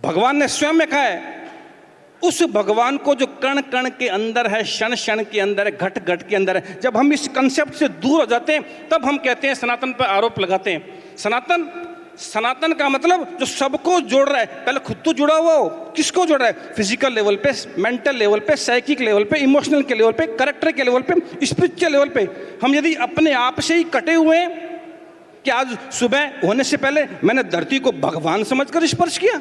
भगवान ने स्वयं में कहा है, उस भगवान को जो कण कण के अंदर है, क्षण क्षण के अंदर है, घट घट के अंदर है। जब हम इस कंसेप्ट से दूर हो जाते हैं तब हम कहते हैं सनातन पर आरोप लगाते हैं। सनातन का मतलब जो सबको जोड़ रहा है। पहले खुद तो जुड़ा हुआ हो, किसको जोड़ रहा है? फिजिकल लेवल पे, मेंटल लेवल पे, साइकिक लेवल पे, इमोशनल के लेवल पे, कैरेक्टर के लेवल पे, स्पिरिचुअल लेवल पे। हम यदि अपने आप से ही कटे हुए हैं कि आज सुबह होने से पहले मैंने धरती को भगवान समझकर स्पर्श किया,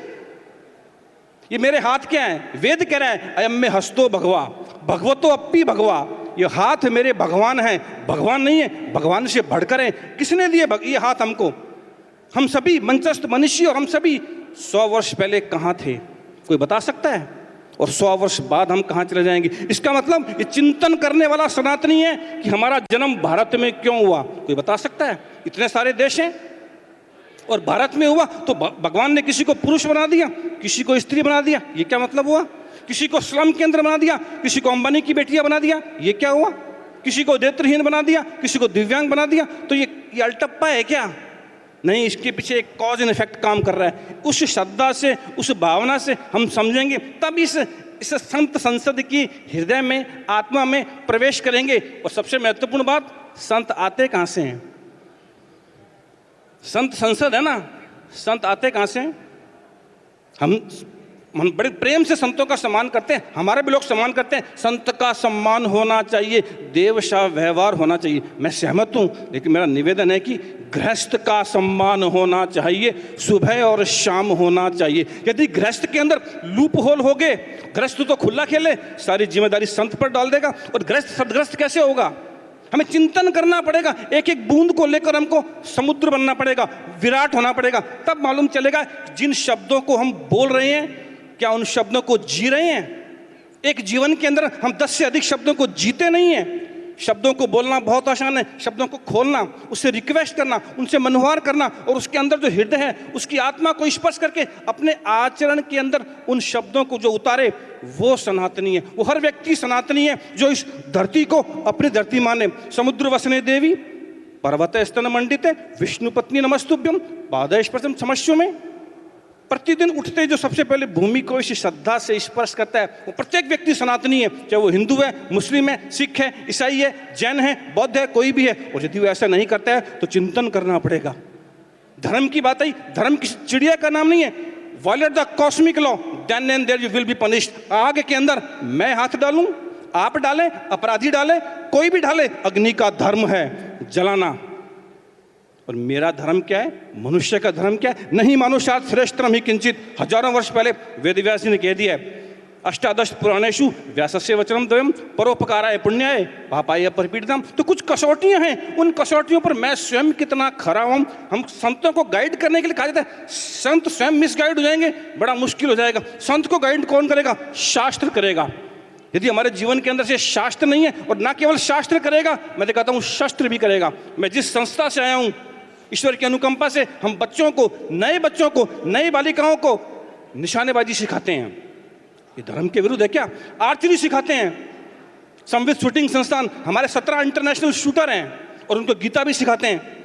ये मेरे हाथ क्या है? वेद कह रहा है अयम में हस्तो भगवा, भगवतो अपी भगवा। ये हाथ मेरे भगवान हैं, भगवान नहीं है, भगवान से बढ़कर है। किसने दिए ये हाथ हमको? हम सभी मंचस्थ मनुष्य, और हम सभी 100 वर्ष पहले कहाँ थे? कोई बता सकता है? और 100 वर्ष बाद हम कहाँ चले जाएंगे? इसका मतलब ये चिंतन करने वाला सनातनी है कि हमारा जन्म भारत में क्यों हुआ। कोई बता सकता है? इतने सारे देश हैं और भारत में हुआ तो भगवान ने किसी को पुरुष बना दिया, किसी को स्त्री बना दिया, ये क्या मतलब हुआ? किसी को श्रम केंद्र बना दिया, किसी को अंबानी की बेटियां बना दिया, ये क्या हुआ? किसी को नेत्रहीन बना दिया, किसी को दिव्यांग बना दिया। तो ये अल्टप्पा है क्या? नहीं, इसके पीछे एक कॉज एंड इफेक्ट काम कर रहा है। उस श्रद्धा से, उस भावना से हम समझेंगे तब इस संत संसद की हृदय में, आत्मा में प्रवेश करेंगे। और सबसे महत्वपूर्ण बात, संत आते कहाँ से हैं? संत संसद है ना, संत आते कहाँ से हैं? हम बड़े प्रेम से संतों का सम्मान करते हैं, हमारे भी लोग सम्मान करते हैं। संत का सम्मान होना चाहिए, देवशा व्यवहार होना चाहिए, मैं सहमत हूँ। लेकिन मेरा निवेदन है कि गृहस्थ का सम्मान होना चाहिए, सुबह और शाम होना चाहिए। यदि गृहस्थ के अंदर लूप होल हो गए, गृहस्थ तो खुला खेले, सारी जिम्मेदारी संत पर डाल देगा, और गृहस्थ सदग्रस्त कैसे होगा? हमें चिंतन करना पड़ेगा, एक एक बूंद को लेकर हमको समुद्र बनना पड़ेगा, विराट होना पड़ेगा। तब मालूम चलेगा जिन शब्दों को हम बोल रहे हैं क्या उन शब्दों को जी रहे हैं। एक जीवन के अंदर हम 10 से अधिक शब्दों को जीते नहीं हैं। शब्दों को बोलना बहुत आसान है, शब्दों को खोलना, उससे रिक्वेस्ट करना, उनसे मनोहार करना, और उसके अंदर जो हृदय है उसकी आत्मा को स्पर्श करके अपने आचरण के अंदर उन शब्दों को जो उतारे, वो सनातनी है। वो हर व्यक्ति सनातनी है जो इस धरती को अपनी धरती माने। समुद्र वसने देवी, पर्वत स्तन मंडिते, विष्णु पत्नी नमस्तुभ्यम, पाद स्पर्शम समस्यो में। प्रतिदिन उठते जो सबसे पहले भूमि को इस श्रद्धा से स्पर्श करता है, वो प्रत्येक व्यक्ति सनातनी है, चाहे वो हिंदू है, मुस्लिम है, सिख है, ईसाई है, जैन है, बौद्ध है, कोई भी है। और यदि वो ऐसा नहीं करता है तो चिंतन करना पड़ेगा। धर्म की बात आई, धर्म किसी चिड़िया का नाम नहीं है। Violate the cosmic law, then and there you will be punished. आग के अंदर मैं हाथ डालूं, आप डालें, अपराधी डाले, कोई भी डाले, अग्नि का धर्म है जलाना। और मेरा धर्म क्या है? मनुष्य का धर्म क्या है? नहीं मानुषात् श्रेष्ठतरम ही किंचित। हजारों वर्ष पहले वेदव्यास जी ने कह दिया है, अष्टादश पुराणेषु व्यासस्य वचनम द्वयम परोपकाराय पुण्याय पापाय परिपीडितम। तो कुछ कसौटियां हैं, उन कसौटियों पर मैं स्वयं कितना खरा हूं। हम संतों को गाइड करने के लिए कहा जाता है, संत स्वयं मिसगाइड हो जाएंगे, बड़ा मुश्किल हो जाएगा। संत को गाइड कौन करेगा? शास्त्र करेगा। यदि हमारे जीवन के अंदर से शास्त्र नहीं है, और ना केवल शास्त्र करेगा, मैं तो कहता हूँ शस्त्र भी करेगा। मैं जिस संस्था से आया हूँ, ईश्वर की अनुकंपा से हम बच्चों को, नई बालिकाओं को निशानेबाजी सिखाते हैं। ये धर्म के विरुद्ध है क्या? आर्चरी सिखाते हैं। संवित शूटिंग संस्थान, हमारे 17 इंटरनेशनल शूटर हैं, और उनको गीता भी सिखाते हैं।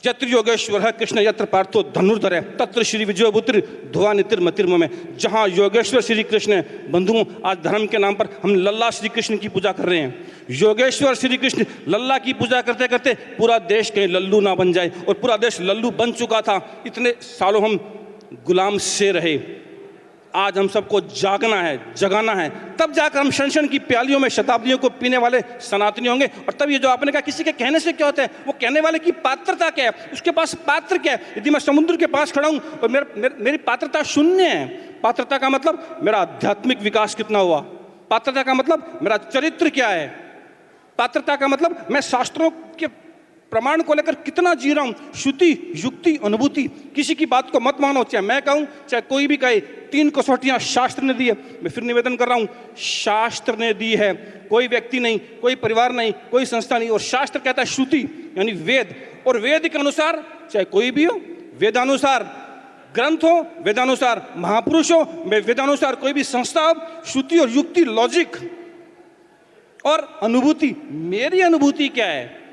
यत्र योगेश्वर कृष्ण यत्र पार्थो धनुर्धर, तत्र श्री विजयपुत्र धुआ नितिर्मतिर्म में। जहाँ योगेश्वर श्री कृष्ण है, बंधुओं, आज धर्म के नाम पर हम लल्ला श्री कृष्ण की पूजा कर रहे हैं। योगेश्वर श्री कृष्ण लल्ला की पूजा करते करते पूरा देश कहीं लल्लू ना बन जाए, और पूरा देश लल्लू बन चुका था। इतने सालों हम गुलाम से रहे। आज हम सबको जागना है, जगाना है, तब जाकर हम शनशन की प्यालियों में शताब्दियों को पीने वाले सनातनी होंगे। और तब ये जो आपने कहा किसी के कहने से क्या होता है, वो कहने वाले की पात्रता क्या है, उसके पास पात्र क्या है। यदि मैं समुद्र के पास खड़ा हूं और मेरी पात्रता शून्य है, पात्रता का मतलब मेरा आध्यात्मिक विकास कितना हुआ, पात्रता का मतलब मेरा चरित्र क्या है, पात्रता का मतलब मैं शास्त्रों के प्रमाण को लेकर कितना जी रहा हूं, श्रुति युक्ति अनुभूति। किसी की बात को मत मानो, चाहे मैं कहूं चाहे कोई भी कहे। 3 कसौटियां शास्त्र ने दी है। मैं फिर निवेदन कर रहा हूं, शास्त्र ने दी है, कोई व्यक्ति नहीं, कोई परिवार नहीं, कोई संस्था नहीं। और शास्त्र कहता है श्रुति यानी वेद, और वेद के अनुसार चाहे कोई भी हो, वेदानुसार ग्रंथ हो, वेदानुसार महापुरुष हो, वेदानुसार कोई भी संस्था हो, श्रुति और युक्ति लॉजिक और अनुभूति। मेरी अनुभूति क्या है,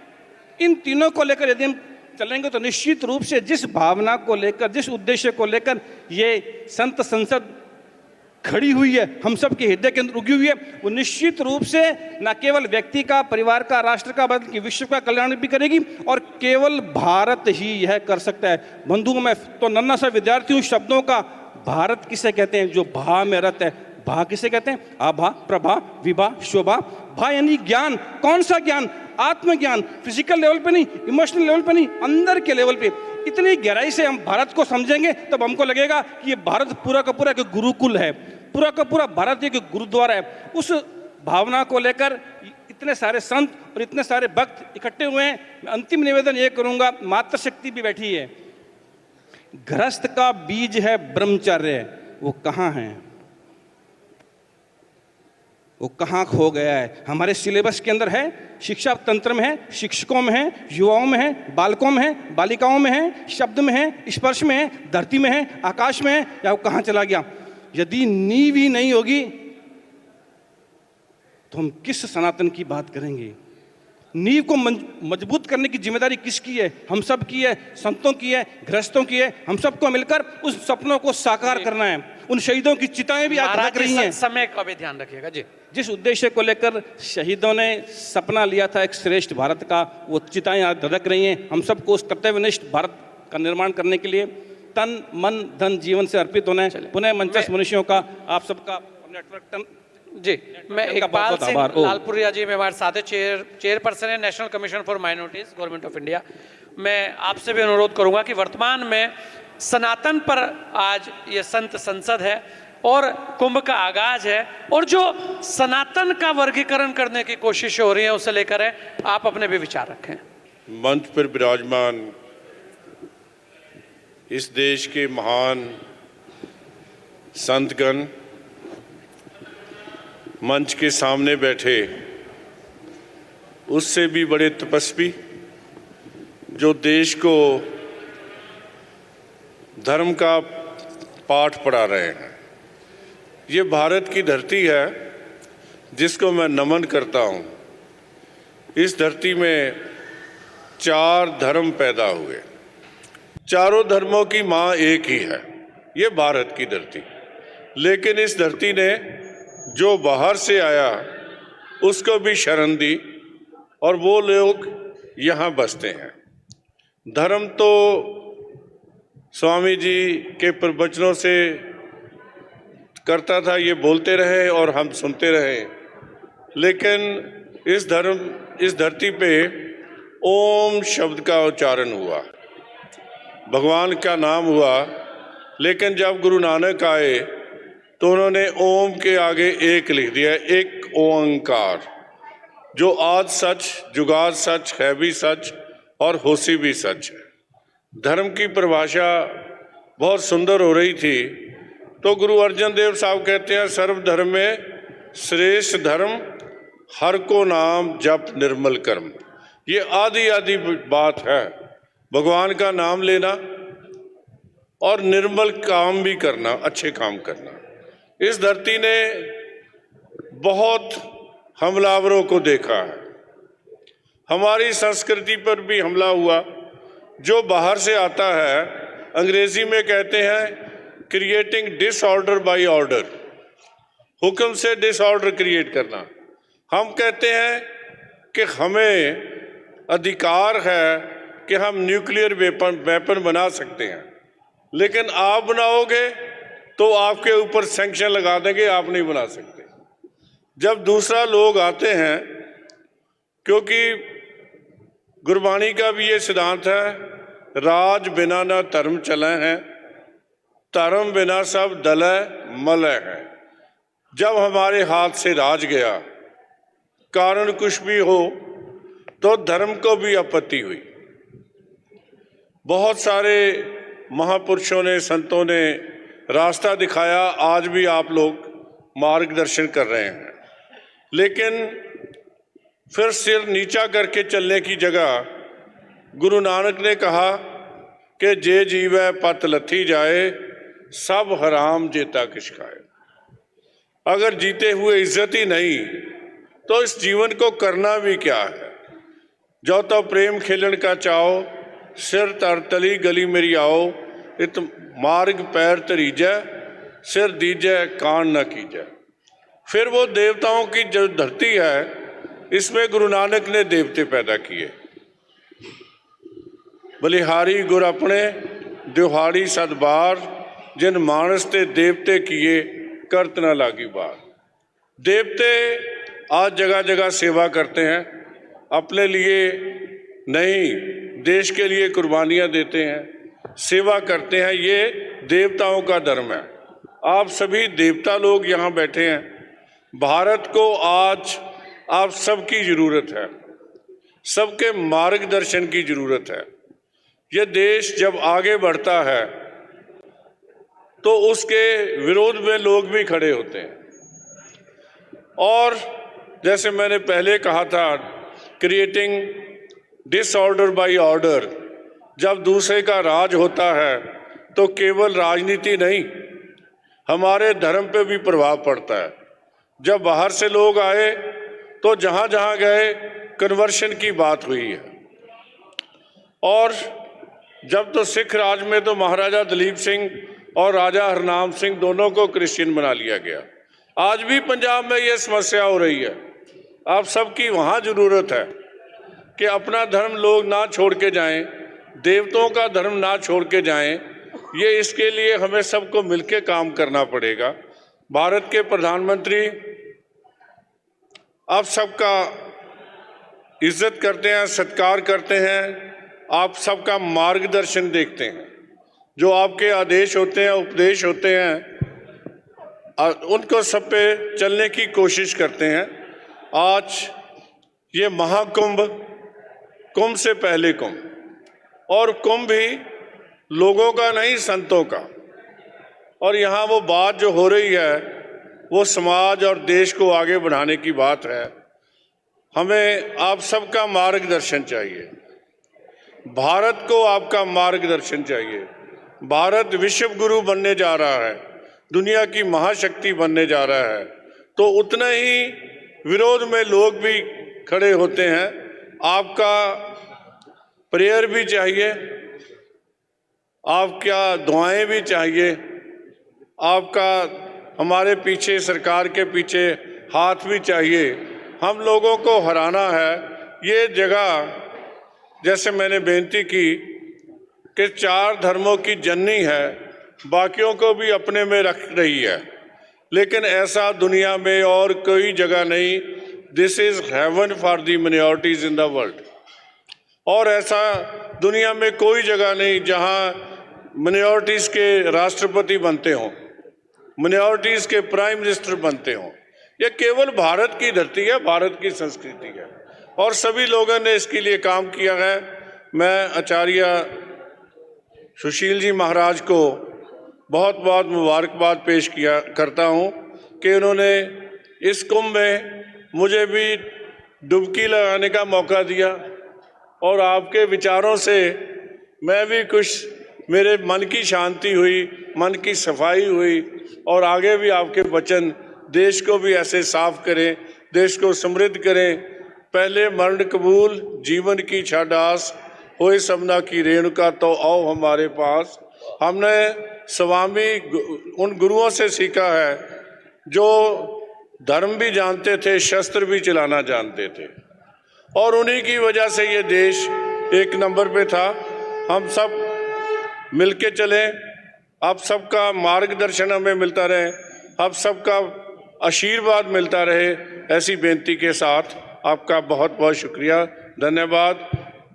इन तीनों को लेकर यदि हम चलेंगे तो निश्चित रूप से जिस भावना को लेकर, जिस उद्देश्य को लेकर ये संत संसद खड़ी हुई है, हम सब के हृदय के अंदर उगी हुई है, वो निश्चित रूप से न केवल व्यक्ति का, परिवार का, राष्ट्र का, बल्कि विश्व का कल्याण भी करेगी और केवल भारत ही यह कर सकता है। बंधुओं, मैं तो नन्हा सा विद्यार्थी हूँ शब्दों का। भारत किसे कहते हैं? जो भा में रत है। भा किसे कहते हैं? आभा, प्रभा, विभा, शोभा। भा यानी ज्ञान। कौन सा ज्ञान? आत्मज्ञान। फिजिकल लेवल पे नहीं, इमोशनल लेवल पे नहीं, अंदर के लेवल पे। इतनी गहराई से हम भारत को समझेंगे तब हमको लगेगा कि ये भारत पूरा का पूरा एक गुरुकुल है, पूरा का पूरा भारत एक गुरुद्वारा है। उस भावना को लेकर इतने सारे संत और इतने सारे भक्त इकट्ठे हुए हैं। मैं अंतिम निवेदन ये करूंगा, मातृशक्ति भी बैठी है। गृहस्थ का बीज है ब्रह्मचर्य, वो कहाँ है? वो कहाँ खो गया है? हमारे सिलेबस के अंदर है, शिक्षा तंत्र में है, शिक्षकों में है, युवाओं में है, बालकों में है, बालिकाओं में है, शब्द में है, स्पर्श में है, धरती में है, आकाश में है, या वो कहाँ चला गया? यदि नींव ही नहीं होगी तो हम किस सनातन की बात करेंगे? नींव को मजबूत करने की जिम्मेदारी किसकी है? हम सब की है, संतों की है, गृहस्थों की है। हम सबको मिलकर उस सपनों को साकार करना है। उन शहीदों की चिताएं भी आज धड़क रही हैं। समय का भी ध्यान रखिएगा जी। जिस उद्देश्य को लेकर शहीदों ने सपना लिया था एक श्रेष्ठ भारत का, वो चिताएं आज धड़क रही हैं। हम सबको उस कर्तव्यनिष्ठ भारत का निर्माण करने के लिए तन मन धन जीवन से अर्पित होना है। पुनः मंचस्थ मनुष्यों का, आप सबका नेटवर्क जी। मैं इकबाल सिंह लालपुरिया जी में हमारे साथ चेयरपर्सन है national commission for minorities, government of India. मैं आपसे भी अनुरोध करूंगा कि वर्तमान में सनातन पर आज ये संत संसद है और कुंभ का आगाज है, और जो सनातन का वर्गीकरण करने की कोशिश हो रही है उसे लेकर है, आप अपने भी विचार रखें। मंच पर विराजमान इस देश के महान संतगण, मंच के सामने बैठे उससे भी बड़े तपस्वी जो देश को धर्म का पाठ पढ़ा रहे हैं। ये भारत की धरती है जिसको मैं नमन करता हूँ। इस धरती में 4 धर्म पैदा हुए, चारों धर्मों की माँ एक ही है, ये भारत की धरती। लेकिन इस धरती ने जो बाहर से आया उसको भी शरण दी और वो लोग यहाँ बसते हैं। धर्म तो स्वामी जी के प्रवचनों से करता था, ये बोलते रहे और हम सुनते रहे। लेकिन इस धरती पे ओम शब्द का उच्चारण हुआ, भगवान का नाम हुआ। लेकिन जब गुरु नानक आए तो उन्होंने ओम के आगे एक लिख दिया, एक ओंकार, जो आज सच, जुगाद सच, है भी सच और होसी भी सच है। धर्म की परिभाषा बहुत सुंदर हो रही थी तो गुरु अर्जन देव साहब कहते हैं, सर्वधर्म में श्रेष्ठ धर्म, हर को नाम जप निर्मल कर्म। ये आदि बात है, भगवान का नाम लेना और निर्मल काम भी करना, अच्छे काम करना। इस धरती ने बहुत हमलावरों को देखा है। हमारी संस्कृति पर भी हमला हुआ। जो बाहर से आता है, अंग्रेजी में कहते हैं क्रिएटिंग डिसऑर्डर बाय ऑर्डर, हुक्म से डिसऑर्डर क्रिएट करना। हम कहते हैं कि हमें अधिकार है कि हम न्यूक्लियर वेपन बना सकते हैं, लेकिन आप बनाओगे तो आपके ऊपर सैंक्शन लगा देंगे, आप नहीं बना सकते। जब दूसरा लोग आते हैं, क्योंकि गुरबाणी का भी ये सिद्धांत है, राज बिना न धर्म चले हैं, धर्म बिना सब दलय मलय है। जब हमारे हाथ से राज गया, कारण कुछ भी हो, तो धर्म को भी आपत्ति हुई। बहुत सारे महापुरुषों ने, संतों ने रास्ता दिखाया, आज भी आप लोग मार्गदर्शन कर रहे हैं। लेकिन फिर सिर नीचा करके चलने की जगह गुरु नानक ने कहा कि जे जीवै पत लथी जाए, सब हराम जेता किश खाए। अगर जीते हुए इज्जत ही नहीं तो इस जीवन को करना भी क्या है। जो तो प्रेम खेलन का चाहो, सिर तर तली गली मेरी आओ, इत मार्ग पैर तरीजै, सिर दीजै कान न कीजै। फिर वो देवताओं की जो धरती है, इसमें गुरु नानक ने देवते पैदा किए। बलिहारी गुर अपने दिहाड़ी सदबार, जिन मानस ते देवते किए करत न लागी बार। देवते आज जगह जगह सेवा करते हैं, अपने लिए नहीं देश के लिए कुर्बानियां देते हैं, सेवा करते हैं। ये देवताओं का धर्म है। आप सभी देवता लोग यहाँ बैठे हैं। भारत को आज आप सबकी ज़रूरत है, सबके मार्गदर्शन की ज़रूरत है। ये देश जब आगे बढ़ता है तो उसके विरोध में लोग भी खड़े होते हैं। और जैसे मैंने पहले कहा था, क्रिएटिंग डिसऑर्डर बाय ऑर्डर, जब दूसरे का राज होता है तो केवल राजनीति नहीं, हमारे धर्म पे भी प्रभाव पड़ता है। जब बाहर से लोग आए तो जहाँ जहाँ गए कन्वर्शन की बात हुई है। और जब तो सिख राज में तो महाराजा दलीप सिंह और राजा हरनाम सिंह दोनों को क्रिश्चियन बना लिया गया। आज भी पंजाब में ये समस्या हो रही है। आप सबकी वहाँ ज़रूरत है कि अपना धर्म लोग ना छोड़ के जाएं, देवताओं का धर्म ना छोड़ के जाएं। ये इसके लिए हमें सबको मिलके काम करना पड़ेगा। भारत के प्रधानमंत्री आप सबका इज्जत करते हैं, सत्कार करते हैं, आप सबका मार्गदर्शन देखते हैं। जो आपके आदेश होते हैं, उपदेश होते हैं, उनको सब पे चलने की कोशिश करते हैं। आज ये महाकुंभ, कुंभ से पहले कुंभ, और कुंभ भी लोगों का नहीं संतों का। और यहाँ वो बात जो हो रही है वो समाज और देश को आगे बढ़ाने की बात है। हमें आप सबका मार्गदर्शन चाहिए, भारत को आपका मार्गदर्शन चाहिए। भारत विश्व गुरु बनने जा रहा है, दुनिया की महाशक्ति बनने जा रहा है, तो उतना ही विरोध में लोग भी खड़े होते हैं। आपका प्रेयर भी चाहिए, आपका दुआएं भी चाहिए, आपका हमारे पीछे, सरकार के पीछे हाथ भी चाहिए। हम लोगों को हराना है। ये जगह, जैसे मैंने बेनती की कि 4 धर्मों की जननी है, बाकियों को भी अपने में रख रही है, लेकिन ऐसा दुनिया में और कोई जगह नहीं। This is heaven for the minorities in the world. और ऐसा दुनिया में कोई जगह नहीं जहां माइनॉरिटीज के राष्ट्रपति बनते हों, माइनॉरिटीज के प्राइम मिनिस्टर बनते हों। यह केवल भारत की धरती है, भारत की संस्कृति है, और सभी लोगों ने इसके लिए काम किया है। मैं आचार्य सुशील जी महाराज को बहुत बहुत मुबारकबाद पेश करता हूँ कि उन्होंने इस कुंभ में मुझे भी डुबकी लगाने का मौका दिया, और आपके विचारों से मैं भी कुछ, मेरे मन की शांति हुई, मन की सफाई हुई, और आगे भी आपके वचन देश को भी ऐसे साफ करें, देश को समृद्ध करें। पहले मरण कबूल जीवन की छाडास, होए सबना की रेणुका तो आओ हमारे पास। हमने स्वामी उन गुरुओं से सीखा है जो धर्म भी जानते थे, शस्त्र भी चलाना जानते थे, और उन्हीं की वजह से ये देश 1 नंबर पे था। हम सब मिलके चलें, आप सबका मार्गदर्शन हमें मिलता रहे, आप सबका आशीर्वाद मिलता रहे, ऐसी बेनती के साथ आपका बहुत बहुत शुक्रिया, धन्यवाद।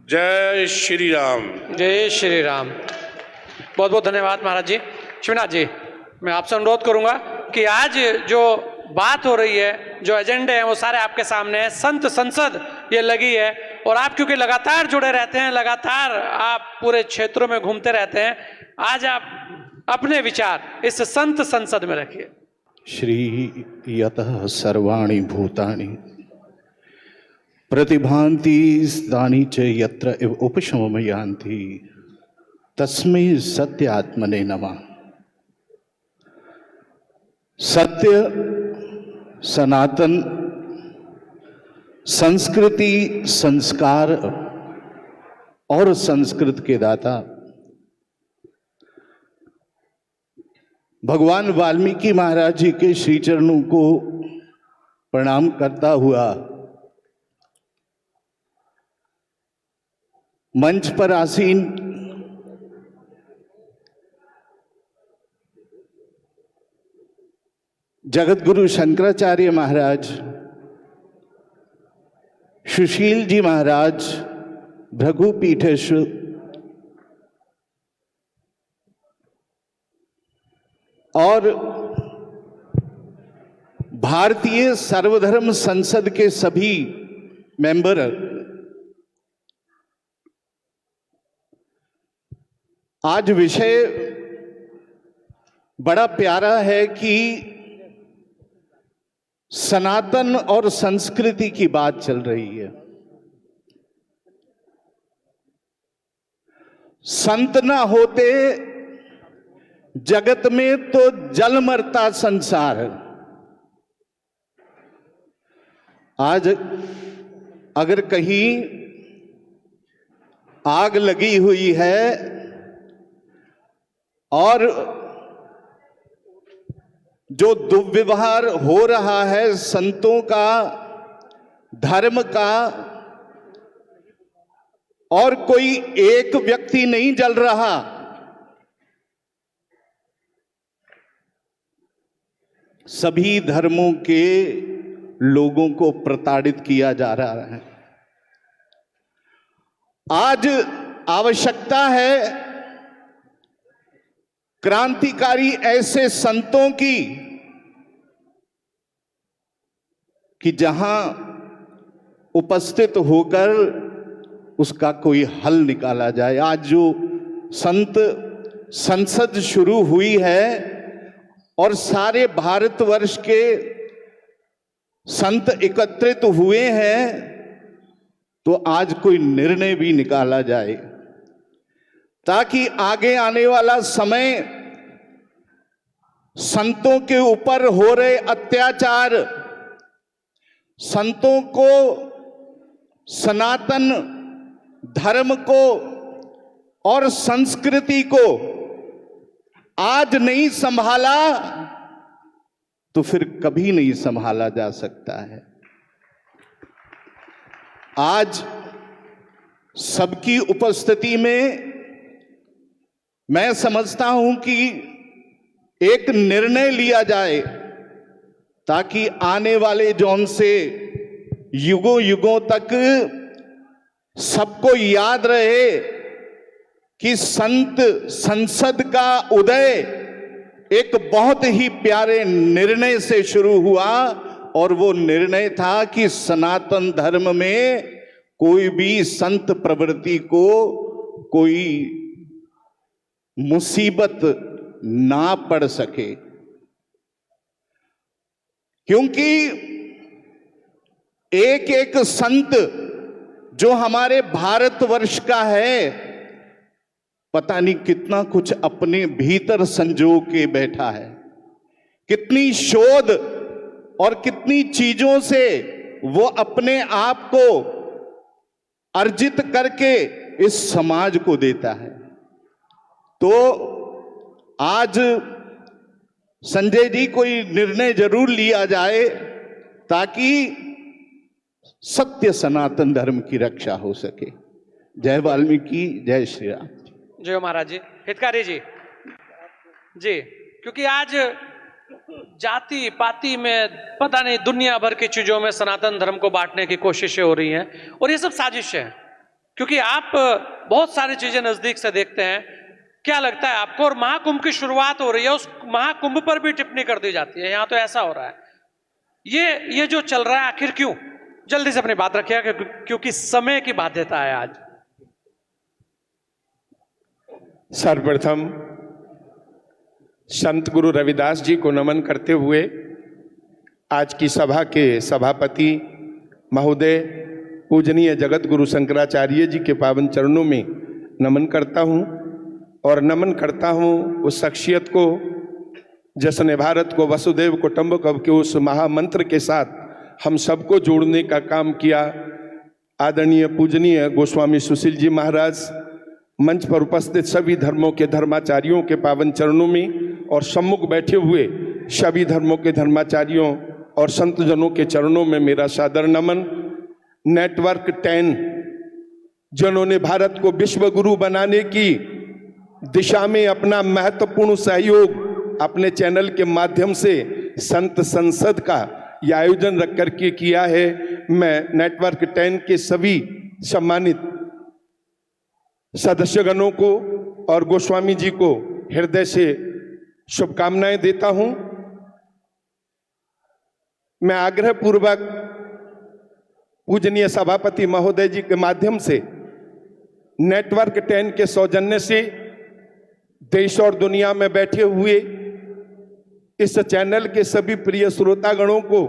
जय श्री राम। जय श्री राम। बहुत बहुत धन्यवाद महाराज जी। शिवनाथ जी, मैं आपसे अनुरोध करूंगा कि आज जो बात हो रही है, जो एजेंडे हैं, वो सारे आपके सामने हैं। संत संसद ये लगी है, और आप क्योंकि लगातार जुड़े रहते हैं, लगातार आप पूरे क्षेत्रों में घूमते रहते हैं, आज आप अपने विचार इस संत संसद में रखिए। श्री यतः सर्वाणि भूतानि प्रतिभान्ति स्थानि च यत्र इव उपशमं यान्ति तस्मै सत्य आत्मने नमः। सत्य, सनातन, संस्कृति, संस्कार और संस्कृत के दाता भगवान वाल्मीकि महाराज जी के श्री चरणों को प्रणाम करता हुआ मंच पर आसीन जगत गुरु शंकराचार्य महाराज, सुशील जी महाराज, भृगु पीठेश्वर, और भारतीय सर्वधर्म संसद के सभी मेंबर, आज विषय बड़ा प्यारा है कि सनातन और संस्कृति की बात चल रही है। संत ना होते जगत में तो जल मरता संसार। आज अगर कहीं आग लगी हुई है और जो दुर्व्यवहार हो रहा है संतों का, धर्म का, और कोई एक व्यक्ति नहीं जल रहा, सभी धर्मों के लोगों को प्रताड़ित किया जा रहा है। आज आवश्यकता है क्रांतिकारी ऐसे संतों की कि जहां उपस्थित होकर उसका कोई हल निकाला जाए। आज जो संत संसद शुरू हुई है और सारे भारतवर्ष के संत एकत्रित हुए हैं, तो आज कोई निर्णय भी निकाला जाए ताकि आगे आने वाला समय संतों के ऊपर हो रहे अत्याचार, संतों को, सनातन धर्म को और संस्कृति को आज नहीं संभाला तो फिर कभी नहीं संभाला जा सकता है। आज सबकी उपस्थिति में मैं समझता हूं कि एक निर्णय लिया जाए ताकि आने वाले जौन से युगों युगों तक सबको याद रहे कि संत संसद का उदय एक बहुत ही प्यारे निर्णय से शुरू हुआ, और वो निर्णय था कि सनातन धर्म में कोई भी संत प्रवृत्ति को कोई मुसीबत ना पड़ सके, क्योंकि एक एक संत जो हमारे भारतवर्ष का है, पता नहीं कितना कुछ अपने भीतर संजो के बैठा है, कितनी शोध और कितनी चीजों से वो अपने आप को अर्जित करके इस समाज को देता है। तो आज संजय जी कोई निर्णय जरूर लिया जाए ताकि सत्य सनातन धर्म की रक्षा हो सके। जय वाल्मीकि, जय श्री राम। जय महाराज जी। हितकारी जी जी, क्योंकि आज जाति पाति में पता नहीं दुनिया भर की चीजों में सनातन धर्म को बांटने की कोशिशें हो रही हैं, और ये सब साजिश है। क्योंकि आप बहुत सारी चीजें नजदीक से देखते हैं, क्या लगता है आपको? और महाकुंभ की शुरुआत हो रही है, उस महाकुंभ पर भी टिप्पणी कर दी जाती है। यहां तो ऐसा हो रहा है। ये जो चल रहा है आखिर क्यों? जल्दी से अपनी बात रखिएगा क्योंकि समय की बाध्यता है आज। सर्वप्रथम संत गुरु रविदास जी को नमन करते हुए आज की सभा के सभापति महोदय पूजनीय जगत गुरु शंकराचार्य जी के पावन चरणों में नमन करता हूँ, और नमन करता हूँ उस शख्सियत को जिसने भारत को वसुदेव कुटुंबकम के उस महामंत्र के साथ हम सबको जोड़ने का काम किया। आदरणीय पूजनीय गोस्वामी सुशील जी महाराज, मंच पर उपस्थित सभी धर्मों के धर्माचार्यों के पावन चरणों में और सम्मुख बैठे हुए सभी धर्मों के धर्माचार्यों और संतजनों के चरणों में मेरा सादर नमन। नेटवर्क 10 जिन्होंने भारत को विश्व गुरु बनाने की दिशा में अपना महत्वपूर्ण सहयोग अपने चैनल के माध्यम से संत संसद का यह आयोजन रख करके किया है, मैं नेटवर्क 10 के सभी सम्मानित सदस्यगणों को और गोस्वामी जी को हृदय से शुभकामनाएं देता हूं। मैं आग्रह पूर्वक पूजनीय सभापति महोदय जी के माध्यम से नेटवर्क 10 के सौजन्य से देश और दुनिया में बैठे हुए इस चैनल के सभी प्रिय श्रोतागणों को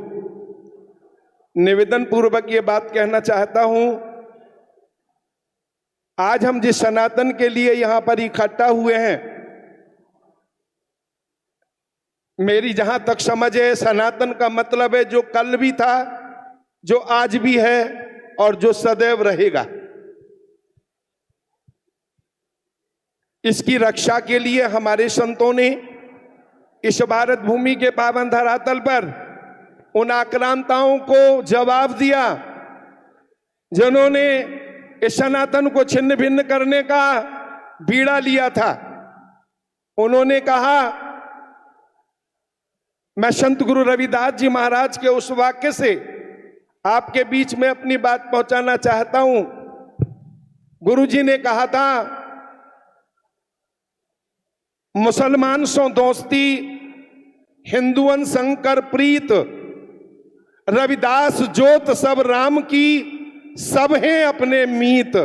निवेदन पूर्वक ये बात कहना चाहता हूं, आज हम जिस सनातन के लिए यहां पर इकट्ठा हुए हैं, मेरी जहां तक समझ है सनातन का मतलब है जो कल भी था, जो आज भी है और जो सदैव रहेगा। इसकी रक्षा के लिए हमारे संतों ने इस भारत भूमि के पावन धरातल पर उन आक्रांताओं को जवाब दिया जिन्होंने इस सनातन को छिन्न भिन्न करने का बीड़ा लिया था। उन्होंने कहा, मैं संत गुरु रविदास जी महाराज के उस वाक्य से आपके बीच में अपनी बात पहुंचाना चाहता हूं। गुरु जी ने कहा था, मुसलमान सो दोस्ती हिंदुअन शंकर प्रीत, रविदास जोत सब राम की, सब हैं अपने मीत।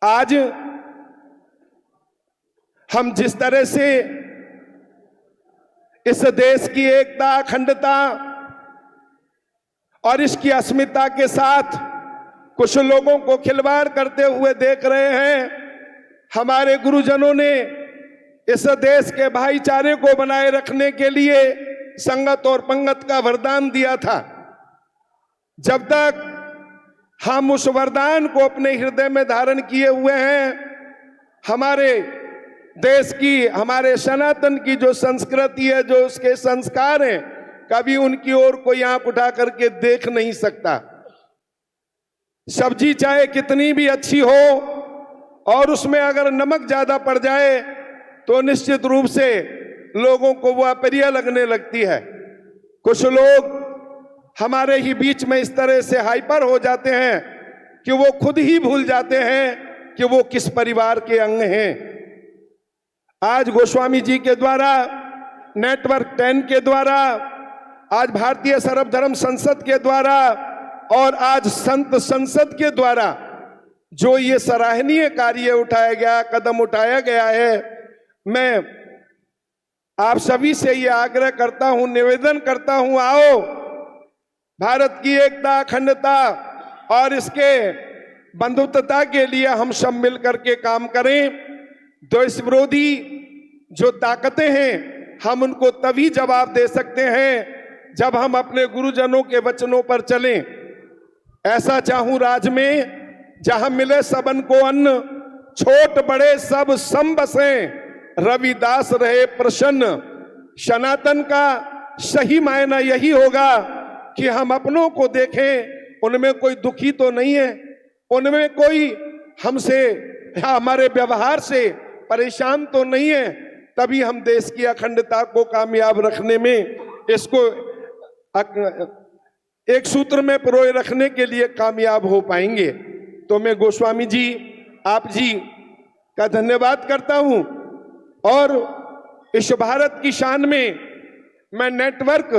आज हम जिस तरह से इस देश की एकता, अखंडता और इसकी अस्मिता के साथ कुछ लोगों को खिलवाड़ करते हुए देख रहे हैं, हमारे गुरुजनों ने इस देश के भाईचारे को बनाए रखने के लिए संगत और पंगत का वरदान दिया था। जब तक हम उस वरदान को अपने हृदय में धारण किए हुए हैं, हमारे देश की, हमारे सनातन की जो संस्कृति है, जो उसके संस्कार हैं, कभी उनकी ओर कोई आंख उठा करके देख नहीं सकता। सब्जी चाहे कितनी भी अच्छी हो और उसमें अगर नमक ज्यादा पड़ जाए तो निश्चित रूप से लोगों को वो अप्रिय लगने लगती है। कुछ लोग हमारे ही बीच में इस तरह से हाइपर हो जाते हैं कि वो खुद ही भूल जाते हैं कि वो किस परिवार के अंग हैं। आज गोस्वामी जी के द्वारा, नेटवर्क 10 के द्वारा, आज भारतीय सर्वधर्म संसद के द्वारा और आज संत संसद के द्वारा जो ये सराहनीय कार्य उठाया गया, कदम उठाया गया है, मैं आप सभी से ये आग्रह करता हूं, निवेदन करता हूं, आओ भारत की एकता, अखंडता और इसके बंधुत्वता के लिए हम सब मिल करके काम करें। देश विरोधी जो ताकतें हैं, हम उनको तभी जवाब दे सकते हैं जब हम अपने गुरुजनों के वचनों पर चलें। ऐसा चाहूं राज में जहां मिले सबन को अन्न, छोट बड़े सब सम बसें, रविदास रहे प्रसन्न। सनातन का सही मायना यही होगा कि हम अपनों को देखें, उनमें कोई दुखी तो नहीं है, उनमें कोई हमसे या हमारे व्यवहार से परेशान तो नहीं है, तभी हम देश की अखंडता को कामयाब रखने में, इसको एक सूत्र में पिरोए रखने के लिए कामयाब हो पाएंगे। तो मैं गोस्वामी जी, आप जी का धन्यवाद करता हूं और इस भारत की शान में मैं नेटवर्क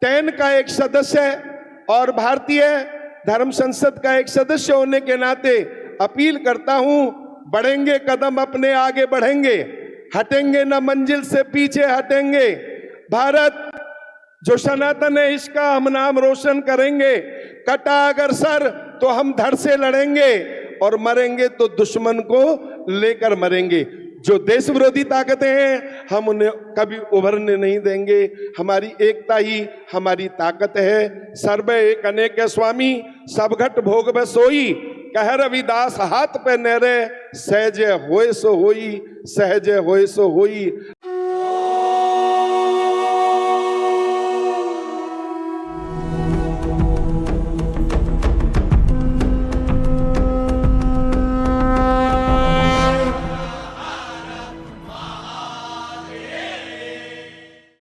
10 का एक सदस्य और भारतीय धर्म संसद का एक सदस्य होने के नाते अपील करता हूं, बढ़ेंगे कदम अपने आगे बढ़ेंगे, हटेंगे न मंजिल से पीछे हटेंगे। भारत जो सनातन है इसका हम नाम रोशन करेंगे। कटा अगर सर तो हम धड़ से लड़ेंगे और मरेंगे तो दुश्मन को लेकर मरेंगे। जो देश विरोधी ताकतें हैं हम उन्हें कभी उभरने नहीं देंगे। हमारी एकता ही हमारी ताकत है। सर्वे एक अनेक स्वामी, सब घट भोग ब सोई, कह रविदास हाथ पे नेरे, सहज होए सो होई, सहज होए सो होई।